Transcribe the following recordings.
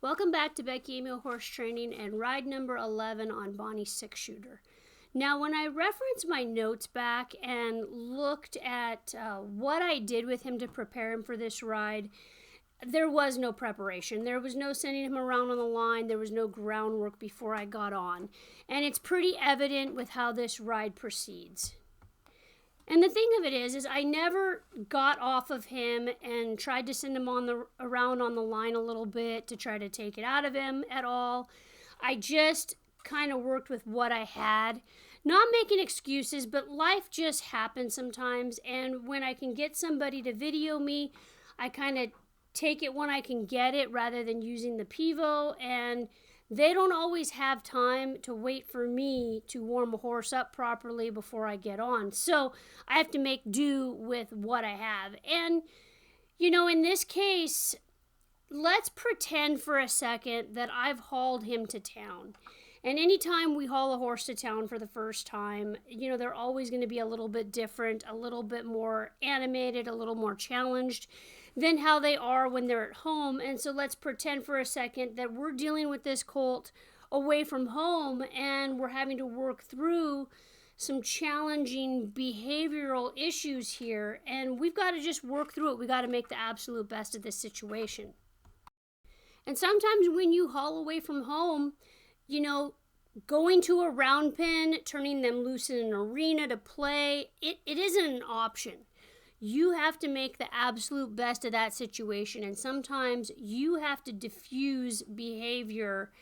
Welcome back to Becky, Amio Horse Training and ride number 11 on Bonnys Six Shooter. Now, when I referenced my notes back and looked at what I did with him to prepare him for this ride, there was no preparation. There was no sending him around on the line. There was no groundwork before I got on. And it's pretty evident with how this ride proceeds. And the thing of it is I never got off of him and tried to send him around on the line a little bit to try to take it out of him at all. I just kind of worked with what I had. Not making excuses, but life just happens sometimes. And when I can get somebody to video me, I kind of take it when I can get it rather than using the Pivo. And they don't always have time to wait for me to warm a horse up properly before I get on. So I have to make do with what I have. And, you know, in this case, let's pretend for a second that I've hauled him to town. And anytime we haul a horse to town for the first time, you know, they're always going to be a little bit different, a little bit more animated, a little more challenged than how they are when they're at home. And so let's pretend for a second that we're dealing with this colt away from home and we're having to work through some challenging behavioral issues here. And we've got to just work through it. We got to make the absolute best of this situation. And sometimes when you haul away from home, you know, going to a round pen, turning them loose in an arena to play, it isn't an option. You have to make the absolute best of that situation, and sometimes you have to diffuse behavior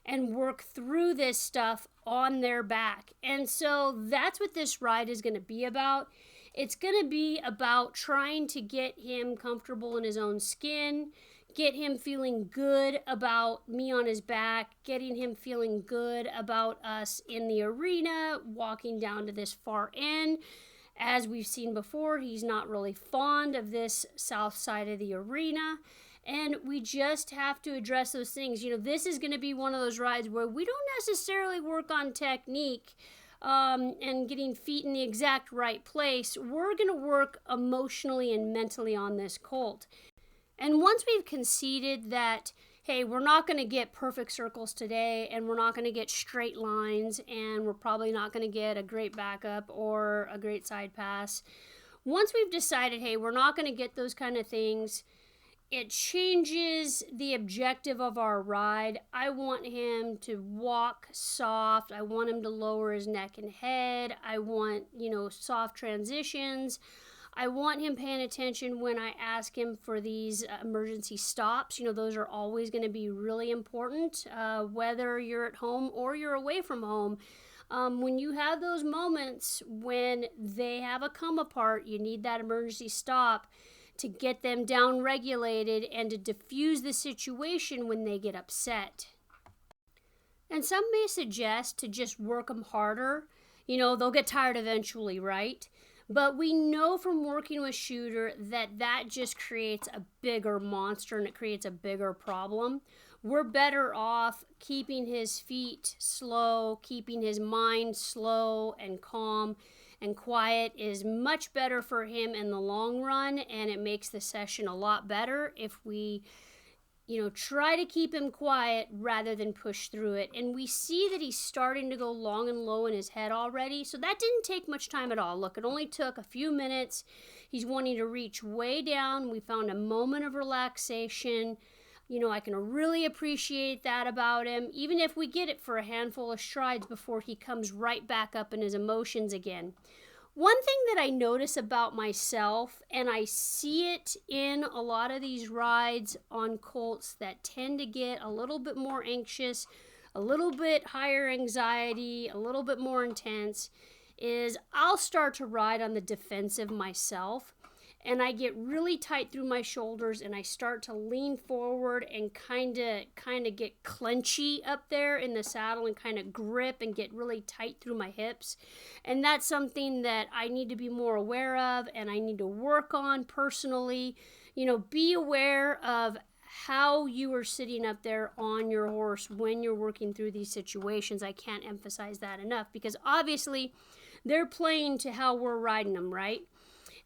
and work through this stuff on their back. And so that's what this ride is going to be about. It's going to be about trying to get him comfortable in his own skin, get him feeling good about me on his back, getting him feeling good about us in the arena, walking down to this far end. As we've seen before, he's not really fond of this south side of the arena, and we just have to address those things. You know, this is going to be one of those rides where we don't necessarily work on technique and getting feet in the exact right place. We're going to work emotionally and mentally on this colt. And once we've conceded that, hey, we're not going to get perfect circles today, and we're not going to get straight lines, and we're probably not going to get a great backup or a great side pass. Once we've decided, hey, we're not going to get those kind of things, it changes the objective of our ride. I want him to walk soft. I want him to lower his neck and head. I want, you know, soft transitions. I want him paying attention when I ask him for these emergency stops. You know, those are always going to be really important, whether you're at home or you're away from home. When you have those moments when they have a come apart, you need that emergency stop to get them down regulated and to diffuse the situation when they get upset. And some may suggest to just work them harder. You know, they'll get tired eventually, right? But we know from working with Shooter that just creates a bigger monster and it creates a bigger problem. We're better off keeping his feet slow, keeping his mind slow and calm and quiet is much better for him in the long run, and it makes the session a lot better if we, you know, try to keep him quiet rather than push through it. And we see that he's starting to go long and low in his head already. So that didn't take much time at all. Look, it only took a few minutes. He's wanting to reach way down. We found a moment of relaxation. You know, I can really appreciate that about him, even if we get it for a handful of strides before he comes right back up in his emotions again. One thing that I notice about myself, and I see it in a lot of these rides on colts that tend to get a little bit more anxious, a little bit higher anxiety, a little bit more intense, is I'll start to ride on the defensive myself. And I get really tight through my shoulders and I start to lean forward and kind of get clenchy up there in the saddle and kind of grip and get really tight through my hips. And that's something that I need to be more aware of and I need to work on personally. You know, be aware of how you are sitting up there on your horse when you're working through these situations. I can't emphasize that enough because obviously they're playing to how we're riding them, right?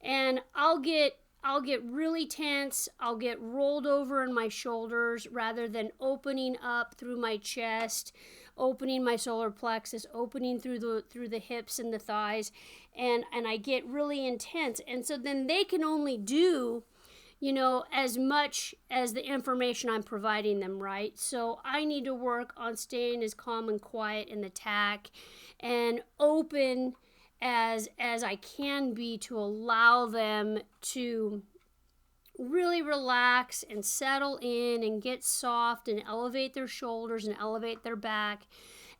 And I'll get I'll get really tense. I'll get rolled over in my shoulders rather than opening up through my chest, opening my solar plexus, opening through the hips and the thighs, and I get really intense. And so then they can only do, as much as the information I'm providing them, right? So I need to work on staying as calm and quiet in the tack and open as I can be to allow them to really relax and settle in and get soft and elevate their shoulders and elevate their back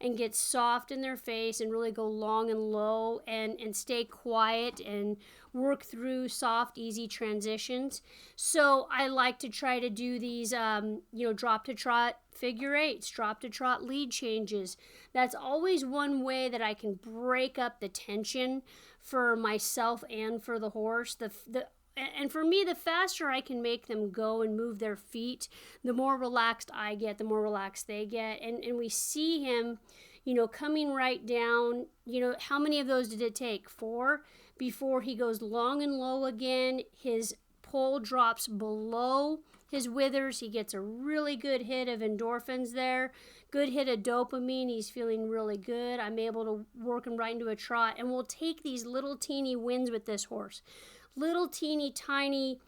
and get soft in their face and really go long and low and stay quiet and work through soft, easy transitions. So I like to try to do these, drop to trot figure eights, drop to trot lead changes. That's always one way that I can break up the tension for myself and for the horse. And for me, the faster I can make them go and move their feet, the more relaxed I get, the more relaxed they get. And we see him, coming right down. How many of those did it take? 4? Before he goes long and low again, his pole drops below his withers. He gets a really good hit of endorphins there, good hit of dopamine. He's feeling really good. I'm able to work him right into a trot. And we'll take these little teeny wins with this horse. Little teeny tiny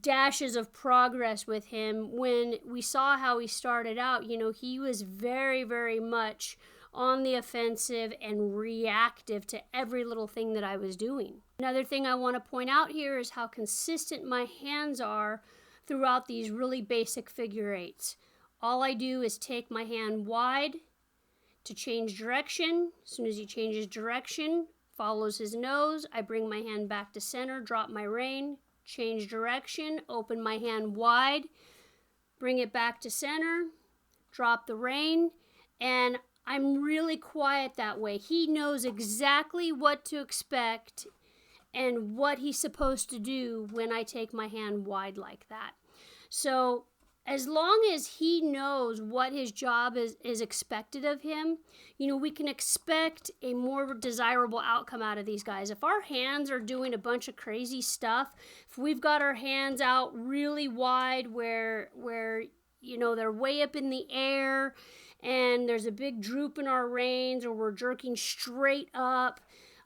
dashes of progress with him. When we saw how he started out, he was very, very much on the offensive and reactive to every little thing that I was doing. Another thing I want to point out here is how consistent my hands are throughout these really basic figure eights. All I do is take my hand wide to change direction. As soon as he changes direction, follows his nose, I bring my hand back to center, drop my rein, change direction, open my hand wide, bring it back to center, drop the rein, and I'm really quiet that way. He knows exactly what to expect and what he's supposed to do when I take my hand wide like that. So as long as he knows what his job is expected of him, we can expect a more desirable outcome out of these guys. If our hands are doing a bunch of crazy stuff, if we've got our hands out really wide where they're way up in the air and there's a big droop in our reins, or we're jerking straight up,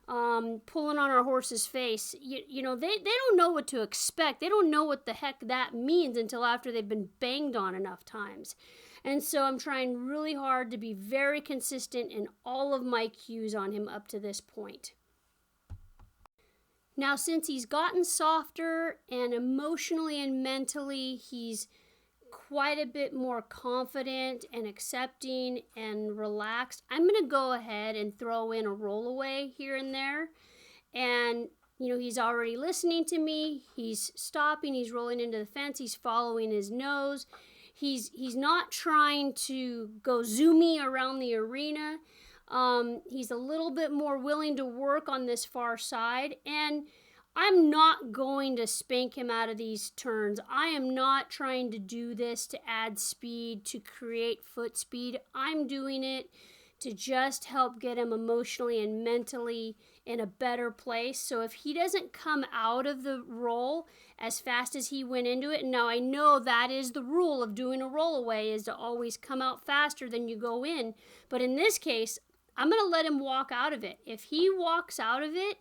pulling on our horse's face, they don't know what to expect. They don't know what the heck that means until after they've been banged on enough times. And so I'm trying really hard to be very consistent in all of my cues on him up to this point. Now, since he's gotten softer and emotionally and mentally, he's quite a bit more confident and accepting and relaxed, I'm going to go ahead and throw in a rollaway here and there. And, he's already listening to me. He's stopping. He's rolling into the fence. He's following his nose. He's not trying to go zoomy around the arena. He's a little bit more willing to work on this far side. And I'm not going to spank him out of these turns. I am not trying to do this to add speed, to create foot speed. I'm doing it to just help get him emotionally and mentally in a better place. So if he doesn't come out of the roll as fast as he went into it, and now I know that is the rule of doing a rollaway, is to always come out faster than you go in. But in this case, I'm going to let him walk out of it. If he walks out of it,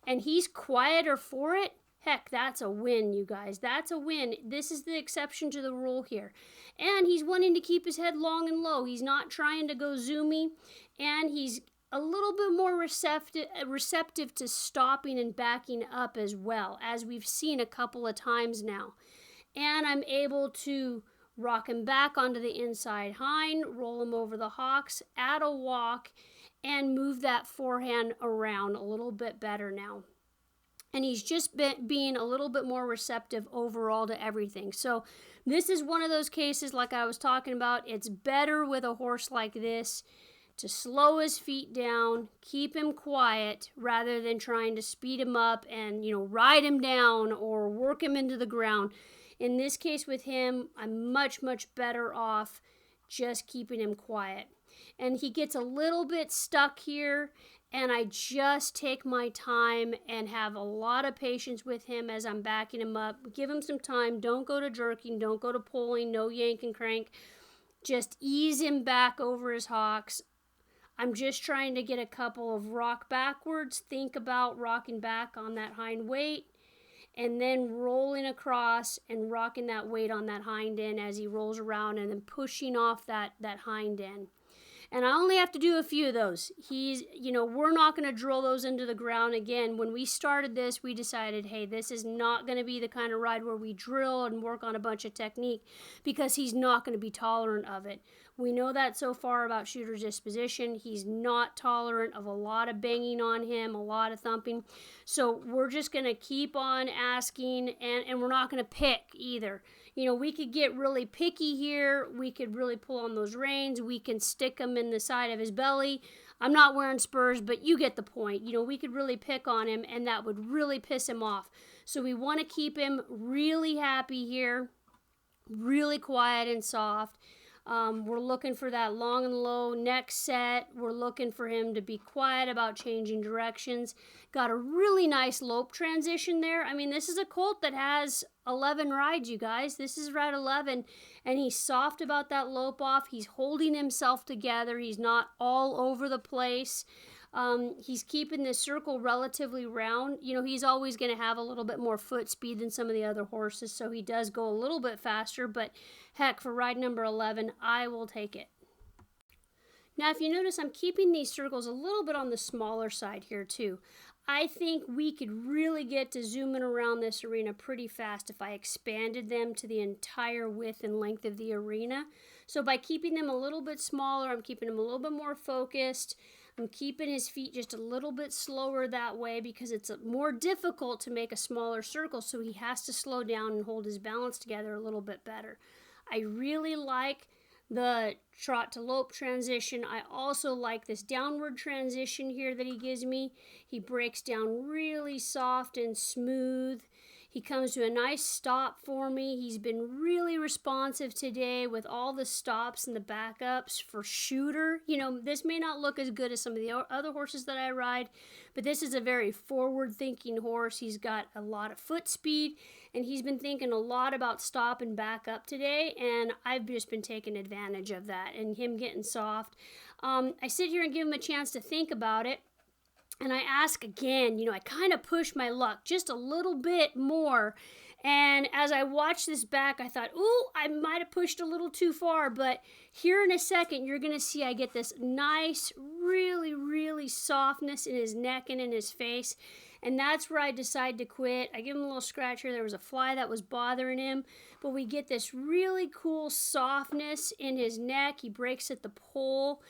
and he's quieter for it, heck, that's a win, you guys. That's a win. This is the exception to the rule here. And he's wanting to keep his head long and low. He's not trying to go zoomy. And he's a little bit more receptive to stopping and backing up as well, as we've seen a couple of times now. And I'm able to rock him back onto the inside hind, roll him over the hocks, add a walk, and move that forehand around a little bit better now. And he's just being a little bit more receptive overall to everything. So this is one of those cases, like I was talking about, it's better with a horse like this to slow his feet down, keep him quiet, rather than trying to speed him up and, ride him down or work him into the ground. In this case with him, I'm much, much better off just keeping him quiet. And he gets a little bit stuck here, and I just take my time and have a lot of patience with him as I'm backing him up. Give him some time. Don't go to jerking. Don't go to pulling. No yank and crank. Just ease him back over his hocks. I'm just trying to get a couple of rock backwards. Think about rocking back on that hind weight and then rolling across and rocking that weight on that hind end as he rolls around and then pushing off that hind end. And I only have to do a few of those. We're not going to drill those into the ground. Again, when we started this, we decided, hey, this is not going to be the kind of ride where we drill and work on a bunch of technique because he's not going to be tolerant of it. We know that so far about Shooter's disposition. He's not tolerant of a lot of banging on him, a lot of thumping. So we're just going to keep on asking, and we're not going to pick either. We could get really picky here. We could really pull on those reins. We can stick them in the side of his belly. I'm not wearing spurs, but you get the point. We could really pick on him, and that would really piss him off. So we want to keep him really happy here, really quiet and soft. We're looking for that long and low neck set. We're looking for him to be quiet about changing directions. Got a really nice lope transition there. I mean, this is a colt that has 11 rides, you guys. This is ride 11, and he's soft about that lope off. He's holding himself together. He's not all over the place. He's keeping this circle relatively round. He's always going to have a little bit more foot speed than some of the other horses, so he does go a little bit faster, but heck, for ride number 11, I will take it. Now, if you notice, I'm keeping these circles a little bit on the smaller side here, too. I think we could really get to zooming around this arena pretty fast if I expanded them to the entire width and length of the arena. So by keeping them a little bit smaller, I'm keeping them a little bit more focused. I'm keeping his feet just a little bit slower that way because it's more difficult to make a smaller circle, so he has to slow down and hold his balance together a little bit better. I really like the trot to lope transition. I also like this downward transition here that he gives me. He breaks down really soft and smooth. He comes to a nice stop for me. He's been really responsive today with all the stops and the backups for Shooter. This may not look as good as some of the other horses that I ride, but this is a very forward-thinking horse. He's got a lot of foot speed, and he's been thinking a lot about stop and back up today, and I've just been taking advantage of that and him getting soft. I sit here and give him a chance to think about it. And I ask again, I kind of push my luck just a little bit more. And as I watched this back, I thought, ooh, I might have pushed a little too far. But here in a second, you're going to see I get this nice, really, really softness in his neck and in his face. And that's where I decide to quit. I give him a little scratch here. There was a fly that was bothering him. But we get this really cool softness in his neck. He breaks at the pole.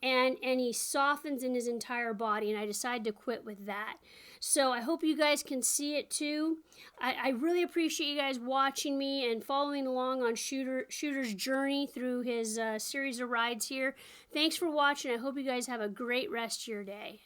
And he softens in his entire body, and I decided to quit with that. So I hope you guys can see it too. I really appreciate you guys watching me and following along on Shooter's journey through his series of rides here. Thanks for watching. I hope you guys have a great rest of your day.